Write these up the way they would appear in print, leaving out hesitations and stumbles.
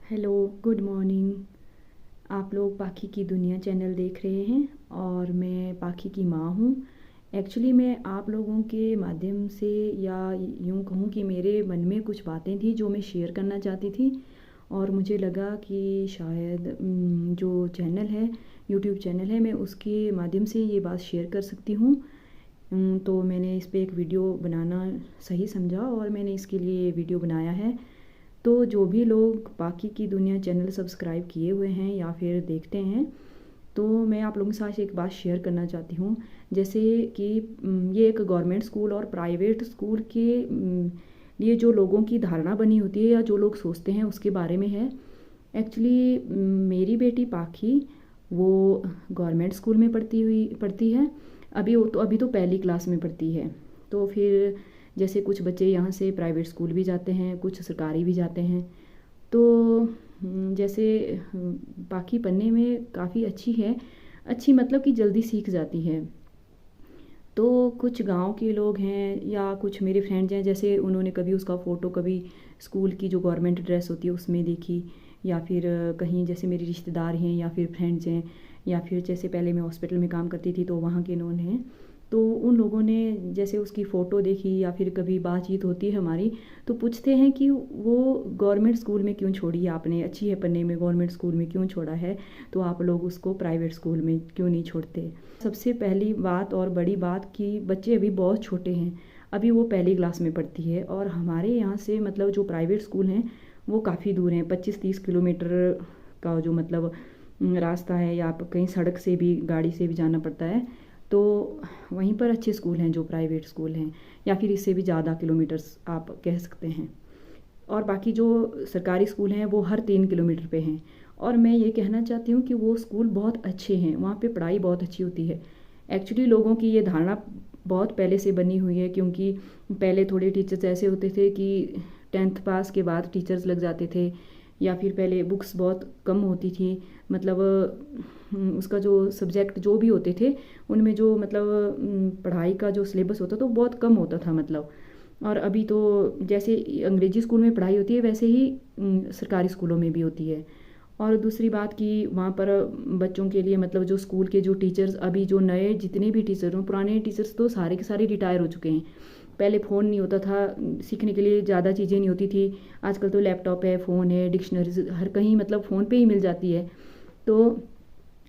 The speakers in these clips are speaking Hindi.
Hello, good morning. आप लोग पाखी की दुनिया चैनल देख रहे हैं और मैं पाखी की माँ हूँ। एक्चुअली मैं आप लोगों के माध्यम से या यूँ कहूँ कि मेरे मन में कुछ बातें थी जो मैं शेयर करना चाहती थी और मुझे लगा कि शायद जो चैनल है, यूट्यूब चैनल है, मैं उसके माध्यम से ये बात शेयर कर सकती हूँ। तो मैंने इस पे एक वीडियो बनाना सही समझा और मैंने इसके लिए वीडियो बनाया है। तो जो भी लोग बाकी की दुनिया चैनल सब्सक्राइब किए हुए हैं या फिर देखते हैं, तो मैं आप लोगों के साथ एक बात शेयर करना चाहती हूँ। जैसे कि ये एक गवर्नमेंट स्कूल और प्राइवेट स्कूल के लिए जो लोगों की धारणा बनी होती है या जो लोग सोचते हैं उसके बारे में है। एक्चुअली मेरी बेटी पाखी वो गवर्नमेंट स्कूल में पढ़ती है। अभी तो पहली क्लास में पढ़ती है। तो फिर जैसे कुछ बच्चे यहाँ से प्राइवेट स्कूल भी जाते हैं, कुछ सरकारी भी जाते हैं। तो जैसे बाकी पढ़ने में काफ़ी अच्छी है। अच्छी मतलब कि जल्दी सीख जाती है। तो कुछ गांव के लोग हैं या कुछ मेरे फ्रेंड्स हैं, जैसे उन्होंने कभी उसका फ़ोटो कभी स्कूल की जो गवर्नमेंट ड्रेस होती है उसमें देखी, या फिर कहीं जैसे मेरी रिश्तेदार हैं या फिर फ्रेंड्स हैं, या फिर जैसे पहले मैं हॉस्पिटल में काम करती थी तो वहाँ के नोन हैं। तो उन लोगों ने जैसे उसकी फ़ोटो देखी या फिर कभी बातचीत होती है हमारी, तो पूछते हैं कि वो गवर्नमेंट स्कूल में क्यों छोड़ी आपने, अच्छी है पढ़ने में, गवर्नमेंट स्कूल में क्यों छोड़ा है, तो आप लोग उसको प्राइवेट स्कूल में क्यों नहीं छोड़ते। सबसे पहली बात और बड़ी बात कि बच्चे अभी बहुत छोटे हैं। अभी वो पहली क्लास में पढ़ती है और हमारे यहाँ से मतलब जो प्राइवेट स्कूल हैं वो काफ़ी दूर हैं, 25-30 किलोमीटर का जो मतलब रास्ता है, या आप कहीं सड़क से भी गाड़ी से भी जाना पड़ता है। तो वहीं पर अच्छे स्कूल हैं जो प्राइवेट स्कूल हैं, या फिर इससे भी ज़्यादा किलोमीटर्स आप कह सकते हैं। और बाकी जो सरकारी स्कूल हैं वो हर 3 किलोमीटर पे हैं। और मैं ये कहना चाहती हूँ कि वो स्कूल बहुत अच्छे हैं, वहाँ पे पढ़ाई बहुत अच्छी होती है। एक्चुअली लोगों की ये धारणा बहुत पहले से बनी हुई है, क्योंकि पहले थोड़े टीचर्स ऐसे होते थे कि 10th पास के बाद टीचर्स लग जाते थे, या फिर पहले बुक्स बहुत कम होती थी। मतलब उसका जो सब्जेक्ट जो भी होते थे उनमें जो मतलब पढ़ाई का जो सिलेबस होता तो बहुत कम होता था मतलब। और अभी तो जैसे अंग्रेजी स्कूल में पढ़ाई होती है वैसे ही सरकारी स्कूलों में भी होती है। और दूसरी बात कि वहाँ पर बच्चों के लिए मतलब जो स्कूल के जो टीचर्स, अभी जो नए जितने भी टीचर हों, पुराने टीचर्स तो सारे के सारे रिटायर हो चुके हैं। पहले फ़ोन नहीं होता था, सीखने के लिए ज़्यादा चीज़ें नहीं होती थी। आजकल तो लैपटॉप है, फ़ोन है, डिक्शनरीज हर कहीं मतलब फ़ोन पे ही मिल जाती है। तो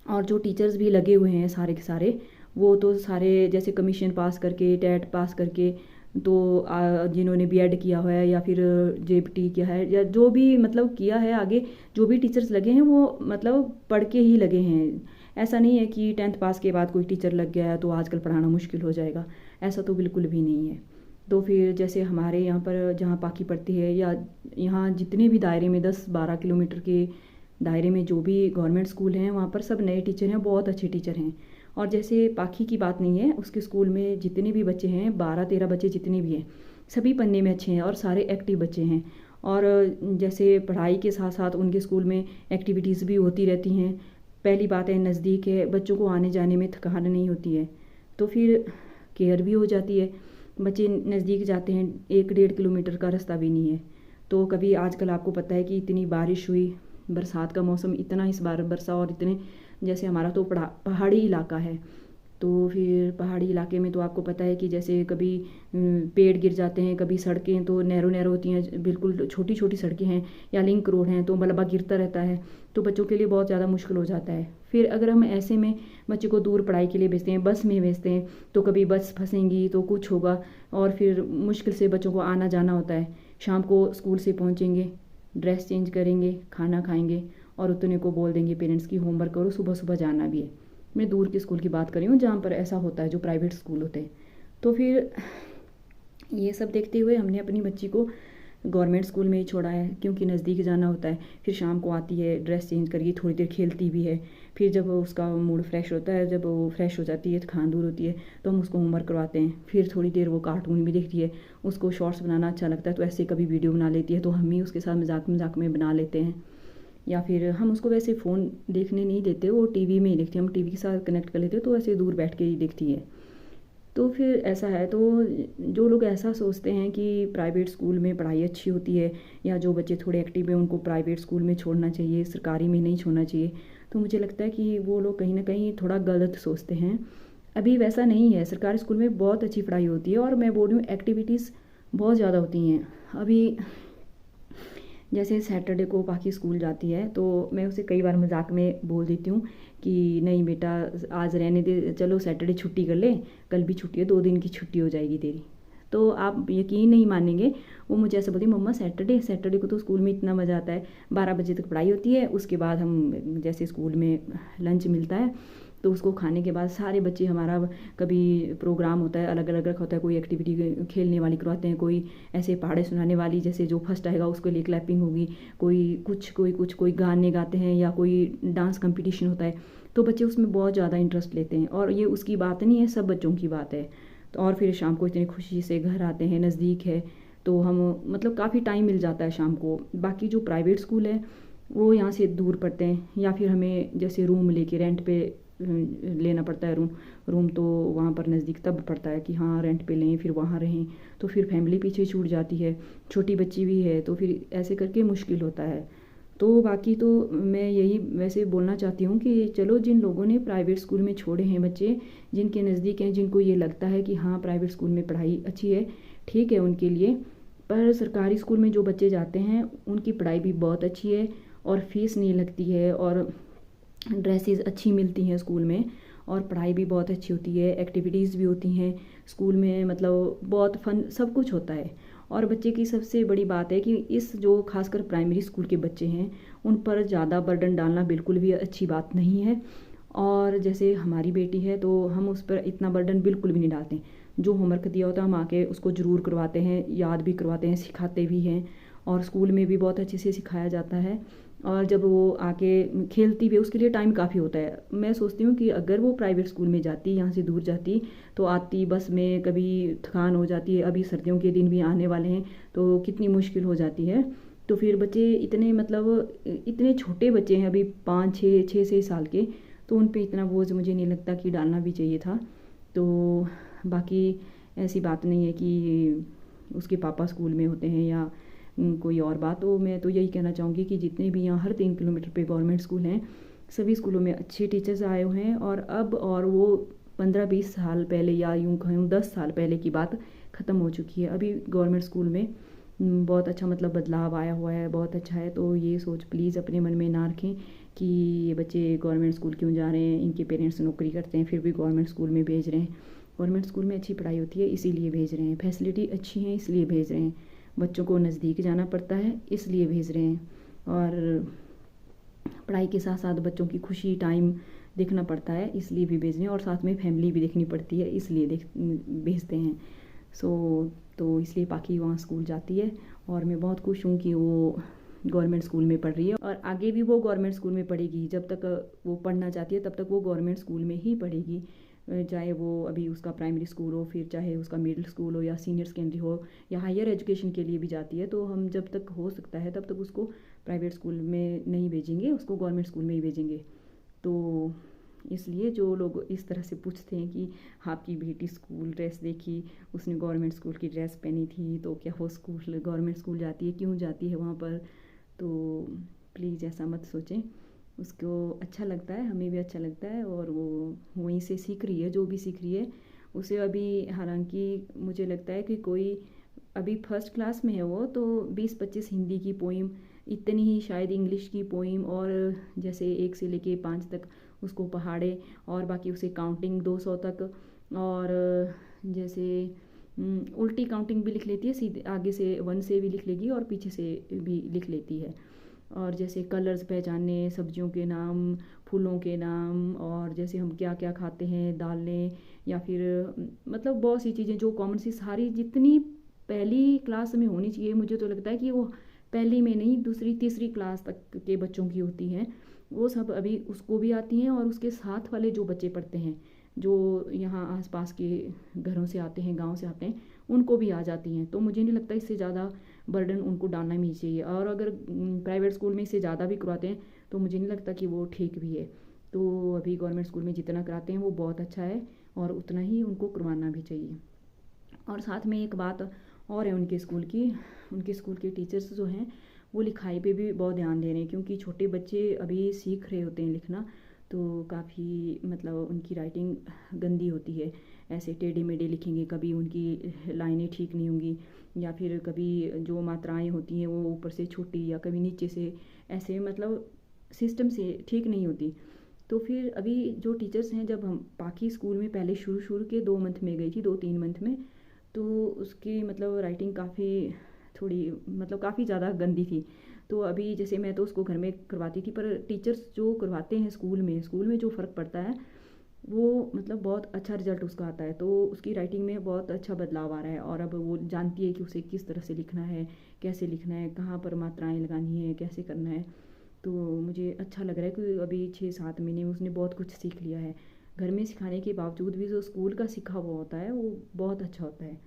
और जो टीचर्स भी लगे हुए हैं सारे के सारे, वो तो सारे जैसे कमीशन पास करके, टेट पास करके, तो जिन्होंने बीएड किया हुआ है या फिर जेपीटी किया है या जो भी मतलब किया है आगे, जो भी टीचर्स लगे हैं वो मतलब पढ़ के ही लगे हैं। ऐसा नहीं है कि 10th पास के बाद कोई टीचर लग गया है तो आजकल पढ़ाना मुश्किल हो जाएगा, ऐसा तो बिल्कुल भी नहीं है। तो फिर जैसे हमारे यहाँ पर जहाँ पाखी पड़ती है, या यहाँ जितने भी दायरे में 10-12 किलोमीटर के दायरे में जो भी गवर्नमेंट स्कूल हैं वहाँ पर सब नए टीचर हैं, बहुत अच्छे टीचर हैं। और जैसे पाखी की बात नहीं है, उसके स्कूल में जितने भी बच्चे हैं, 12-13 बच्चे जितने भी हैं, सभी पढ़ने में अच्छे हैं और सारे एक्टिव बच्चे हैं। और जैसे पढ़ाई के साथ साथ उनके स्कूल में एक्टिविटीज़ भी होती रहती हैं। पहली बात है नज़दीक है, बच्चों को आने जाने में थकान नहीं होती है, तो फिर केयर भी हो जाती है। बच्चे नज़दीक जाते हैं, 1-1.5 किलोमीटर का रास्ता भी नहीं है। तो कभी आजकल आपको पता है कि इतनी बारिश हुई, बरसात का मौसम इतना इस बार बरसा, और इतने जैसे हमारा तो पहाड़ी इलाका है, तो फिर पहाड़ी इलाके में तो आपको पता है कि जैसे कभी पेड़ गिर जाते हैं, कभी सड़कें तो नैरो नैरो होती हैं, बिल्कुल छोटी छोटी सड़कें हैं या लिंक रोड हैं, तो मलबा गिरता रहता है। तो बच्चों के लिए बहुत ज़्यादा मुश्किल हो जाता है। फिर अगर हम ऐसे में बच्चे को दूर पढ़ाई के लिए भेजते हैं, बस में भेजते हैं, तो कभी बस फंसेंगी तो कुछ होगा, और फिर मुश्किल से बच्चों को आना जाना होता है। शाम को स्कूल से पहुँचेंगे, ड्रेस चेंज करेंगे, खाना खाएंगे, और उतने को बोल देंगे पेरेंट्स की होमवर्क करो, सुबह सुबह जाना भी है। मैं दूर के स्कूल की बात कर रही हूँ जहाँ पर ऐसा होता है, जो प्राइवेट स्कूल होते हैं। तो फिर ये सब देखते हुए हमने अपनी बच्ची को गवर्नमेंट स्कूल में ही छोड़ा है, क्योंकि नज़दीक जाना होता है। फिर शाम को आती है, ड्रेस चेंज करके थोड़ी देर खेलती भी है। फिर जब उसका मूड फ्रेश होता है, जब वो फ्रेश हो जाती है, थकान दूर होती है, तो हम उसको होमवर्क करवाते हैं। फिर थोड़ी देर वो कार्टून भी देखती है, उसको शॉर्ट्स बनाना अच्छा लगता है तो ऐसे कभी वीडियो बना लेती है, तो हम ही उसके साथ मजाक मजाक में बना लेते हैं। या फिर हम उसको वैसे फ़ोन देखने नहीं देते, वो टीवी में ही देखती है, हम टीवी के साथ कनेक्ट कर लेते हैं, तो ऐसे दूर बैठ के ही देखती है। तो फिर ऐसा है, तो जो लोग ऐसा सोचते हैं कि प्राइवेट स्कूल में पढ़ाई अच्छी होती है या जो बच्चे थोड़े एक्टिव हैं उनको प्राइवेट स्कूल में छोड़ना चाहिए, सरकारी में नहीं छोड़ना चाहिए, तो मुझे लगता है कि वो लोग कहीं ना कहीं थोड़ा गलत सोचते हैं। अभी वैसा नहीं है, सरकारी स्कूल में बहुत अच्छी पढ़ाई होती है और मैं बोल रही हूँ एक्टिविटीज़ बहुत ज़्यादा होती हैं। अभी जैसे सैटरडे को पाखी स्कूल जाती है तो मैं उसे कई बार मजाक में बोल देती हूँ कि नहीं बेटा आज रहने दे, चलो सैटरडे छुट्टी कर ले, कल भी छुट्टी है, 2 दिन की छुट्टी हो जाएगी तेरी। तो आप यकीन नहीं मानेंगे, वो मुझे ऐसे बोलती मम्मा सैटरडे सैटरडे को तो स्कूल में इतना मज़ा आता है, 12 बजे तक पढ़ाई होती है, उसके बाद हम जैसे स्कूल में लंच मिलता है तो उसको खाने के बाद सारे बच्चे हमारा कभी प्रोग्राम होता है अलग अलग होता है, कोई एक्टिविटी खेलने वाली करवाते हैं, कोई ऐसे पहाड़े सुनाने वाली, जैसे जो फर्स्ट आएगा उसके लिए क्लैपिंग होगी, कोई गाने गाते हैं या कोई डांस कंपटीशन होता है, तो बच्चे उसमें बहुत ज़्यादा इंटरेस्ट लेते हैं। और ये उसकी बात नहीं है, सब बच्चों की बात है। तो और फिर शाम को इतनी खुशी से घर आते हैं, नज़दीक है तो हम मतलब काफ़ी टाइम मिल जाता है शाम को। बाकी जो प्राइवेट स्कूल है वो यहाँ से दूर पड़ते हैं या फिर हमें जैसे रूम लेके रेंट पे लेना पड़ता है रूम तो वहाँ पर नज़दीक तब पड़ता है कि हाँ रेंट पे लें फिर वहाँ रहें, तो फिर फैमिली पीछे छूट जाती है, छोटी बच्ची भी है, तो फिर ऐसे करके मुश्किल होता है। तो बाकी तो मैं यही वैसे बोलना चाहती हूँ कि चलो जिन लोगों ने प्राइवेट स्कूल में छोड़े हैं बच्चे, जिनके नज़दीक हैं, जिनको ये लगता है कि हाँ प्राइवेट स्कूल में पढ़ाई अच्छी है, ठीक है उनके लिए, पर सरकारी स्कूल में जो बच्चे जाते हैं उनकी पढ़ाई भी बहुत अच्छी है और फीस नहीं लगती है और ड्रेसेस अच्छी मिलती हैं स्कूल में और पढ़ाई भी बहुत अच्छी होती है, एक्टिविटीज़ भी होती हैं स्कूल में, मतलब बहुत फन सब कुछ होता है। और बच्चे की सबसे बड़ी बात है कि इस जो खासकर प्राइमरी स्कूल के बच्चे हैं उन पर ज़्यादा बर्डन डालना बिल्कुल भी अच्छी बात नहीं है। और जैसे हमारी बेटी है तो हम उस पर इतना बर्डन बिल्कुल भी नहीं डालते, जो होमवर्क दिया होता है हम आके उसको ज़रूर करवाते हैं, याद भी करवाते हैं, सिखाते भी हैं और स्कूल में भी बहुत अच्छे से सिखाया जाता है। और जब वो आके खेलती भी है उसके लिए टाइम काफ़ी होता है। मैं सोचती हूँ कि अगर वो प्राइवेट स्कूल में जाती, यहाँ से दूर जाती, तो आती बस में कभी थकान हो जाती है, अभी सर्दियों के दिन भी आने वाले हैं तो कितनी मुश्किल हो जाती है। तो फिर बच्चे इतने मतलब इतने छोटे बच्चे हैं अभी 5 6 6 6 साल के, तो उन पे इतना बोझ मुझे नहीं लगता कि डालना भी चाहिए था। तो बाकी ऐसी बात नहीं है कि उसके पापा स्कूल में होते हैं या कोई और बात, तो मैं तो यही कहना चाहूँगी कि जितने भी यहाँ हर 3 किलोमीटर पे गवर्नमेंट स्कूल हैं, सभी स्कूलों में अच्छे टीचर्स आए हुए हैं और अब और वो 15 20 साल पहले या यूँ कहूँ 10 साल पहले की बात ख़त्म हो चुकी है। अभी गवर्नमेंट स्कूल में बहुत अच्छा मतलब बदलाव आया हुआ है, बहुत अच्छा है। तो ये सोच प्लीज़ अपने मन में ना रखें कि ये बच्चे गवर्नमेंट स्कूल क्यों जा रहे हैं, इनके पेरेंट्स नौकरी करते हैं फिर भी गवर्नमेंट स्कूल में भेज रहे हैं। गवर्नमेंट स्कूल में अच्छी पढ़ाई होती है इसीलिए भेज रहे हैं, फैसिलिटी अच्छी हैं इसलिए भेज रहे हैं, बच्चों को नज़दीक जाना पड़ता है इसलिए भेज रहे हैं, और पढ़ाई के साथ साथ बच्चों की खुशी टाइम देखना पड़ता है इसलिए भी भेज रहे हैं, और साथ में फैमिली भी देखनी पड़ती है इसलिए भेजते हैं। सो तो इसलिए पाखी वहाँ स्कूल जाती है और मैं बहुत खुश हूँ कि वो गवर्नमेंट स्कूल में पढ़ रही है और आगे भी वो गवर्नमेंट स्कूल में पढ़ेगी, जब तक वो पढ़ना चाहती है तब तक वो गवर्नमेंट स्कूल में ही पढ़ेगी, चाहे वो अभी उसका प्राइमरी स्कूल हो, फिर चाहे उसका मिडिल स्कूल हो या सीनियर सेकेंडरी हो या हायर एजुकेशन के लिए भी जाती है, तो हम जब तक हो सकता है तब तक उसको प्राइवेट स्कूल में नहीं भेजेंगे, उसको गवर्नमेंट स्कूल में ही भेजेंगे। तो इसलिए जो लोग इस तरह से पूछते हैं कि आपकी बेटी स्कूल ड्रेस देखी, उसने गवर्नमेंट स्कूल की ड्रेस पहनी थी तो क्या वो स्कूल गवर्नमेंट स्कूल जाती है, क्यों जाती है वहाँ पर, तो प्लीज़ ऐसा मत सोचें। उसको अच्छा लगता है, हमें भी अच्छा लगता है और वो वहीं से सीख रही है, जो भी सीख रही है उसे अभी, हालांकि मुझे लगता है कि कोई अभी फर्स्ट क्लास में है वो, तो 20 25 हिंदी की पोइम, इतनी ही शायद इंग्लिश की पोइम, और जैसे 1 से लेके 5 तक उसको पहाड़े, और बाकी उसे काउंटिंग 200 तक, और जैसे उल्टी काउंटिंग भी लिख लेती है, सीधे आगे से 1 से भी लिख लेगी और पीछे से भी लिख लेती है। और जैसे कलर्स पहचानने, सब्जियों के नाम, फूलों के नाम, और जैसे हम क्या क्या खाते हैं, दालें, या फिर मतलब बहुत सी चीज़ें जो कॉमन सी सारी जितनी पहली क्लास में होनी चाहिए, मुझे तो लगता है कि वो पहली में नहीं, दूसरी तीसरी क्लास तक के बच्चों की होती हैं, वो सब अभी उसको भी आती हैं, और उसके साथ वाले जो बच्चे पढ़ते हैं जो यहाँ आसपास के घरों से आते हैं, गांव से आते हैं, उनको भी आ जाती हैं। तो मुझे नहीं लगता इससे ज़्यादा बर्डन उनको डालना भी चाहिए, और अगर प्राइवेट स्कूल में इससे ज़्यादा भी करवाते हैं तो मुझे नहीं लगता कि वो ठीक भी है। तो अभी गवर्नमेंट स्कूल में जितना कराते हैं वो बहुत अच्छा है, और उतना ही उनको करवाना भी चाहिए। और साथ में एक बात और है उनके स्कूल के टीचर्स जो हैं वो लिखाई पे भी बहुत ध्यान दे रहे हैं, क्योंकि छोटे बच्चे अभी सीख रहे होते हैं लिखना, तो काफ़ी मतलब उनकी राइटिंग गंदी होती है, ऐसे टेढ़े मेढ़े लिखेंगे, कभी उनकी लाइनें ठीक नहीं होंगी, या फिर कभी जो मात्राएं होती हैं वो ऊपर से छोटी या कभी नीचे से, ऐसे मतलब सिस्टम से ठीक नहीं होती। तो फिर अभी जो टीचर्स हैं, जब हम बाकी स्कूल में पहले शुरू के 2 मंथ में गई थी, 2-3 मंथ में, तो उसकी मतलब राइटिंग काफ़ी थोड़ी मतलब काफ़ी ज़्यादा गंदी थी। तो अभी जैसे मैं तो उसको घर में करवाती थी, पर टीचर्स जो करवाते हैं स्कूल में जो फ़र्क पड़ता है वो मतलब बहुत अच्छा रिजल्ट उसका आता है। तो उसकी राइटिंग में बहुत अच्छा बदलाव आ रहा है, और अब वो जानती है कि उसे किस तरह से लिखना है, कैसे लिखना है, कहाँ पर मात्राएं लगानी है, कैसे करना है। तो मुझे अच्छा लग रहा है कि अभी 6-7 महीने में उसने बहुत कुछ सीख लिया है। घर में सिखाने के बावजूद भी जो स्कूल का सीखा हुआ होता है वो बहुत अच्छा होता है।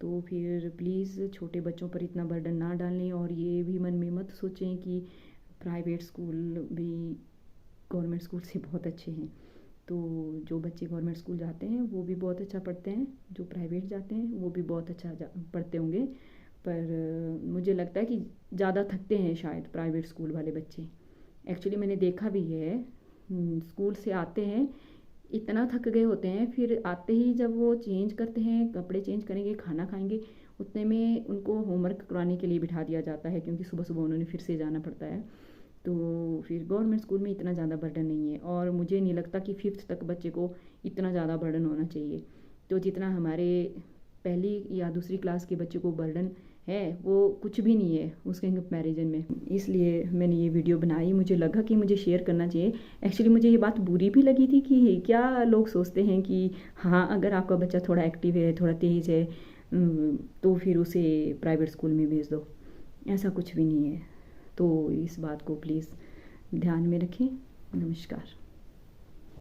तो फिर प्लीज़ छोटे बच्चों पर इतना बर्डन ना डालें, और ये भी मन में मत सोचें कि प्राइवेट स्कूल भी गवर्नमेंट स्कूल से बहुत अच्छे हैं। तो जो बच्चे गवर्नमेंट स्कूल जाते हैं वो भी बहुत अच्छा पढ़ते हैं, जो प्राइवेट जाते हैं वो भी बहुत अच्छा पढ़ते होंगे, पर मुझे लगता है कि ज़्यादा थकते हैं शायद प्राइवेट स्कूल वाले बच्चे। एक्चुअली मैंने देखा भी है, स्कूल से आते हैं इतना थक गए होते हैं, फिर आते ही जब वो चेंज करते हैं, कपड़े चेंज करेंगे, खाना खाएंगे, उतने में उनको होमवर्क करवाने के लिए बिठा दिया जाता है, क्योंकि सुबह सुबह उन्होंने फिर से जाना पड़ता है। तो फिर गवर्नमेंट स्कूल में इतना ज़्यादा बर्डन नहीं है, और मुझे नहीं लगता कि 5th तक बच्चे को इतना ज़्यादा बर्डन होना चाहिए। तो जितना हमारे पहली या दूसरी क्लास के बच्चे को बर्डन है वो कुछ भी नहीं है उसके कंपैरिजन में। इसलिए मैंने ये वीडियो बनाई, मुझे लगा कि मुझे शेयर करना चाहिए। एक्चुअली मुझे ये बात बुरी भी लगी थी कि क्या लोग सोचते हैं कि हाँ, अगर आपका बच्चा थोड़ा एक्टिव है, थोड़ा तेज़ है, तो फिर उसे प्राइवेट स्कूल में भेज दो। ऐसा कुछ भी नहीं है। तो इस बात को प्लीज़ ध्यान में रखें। नमस्कार।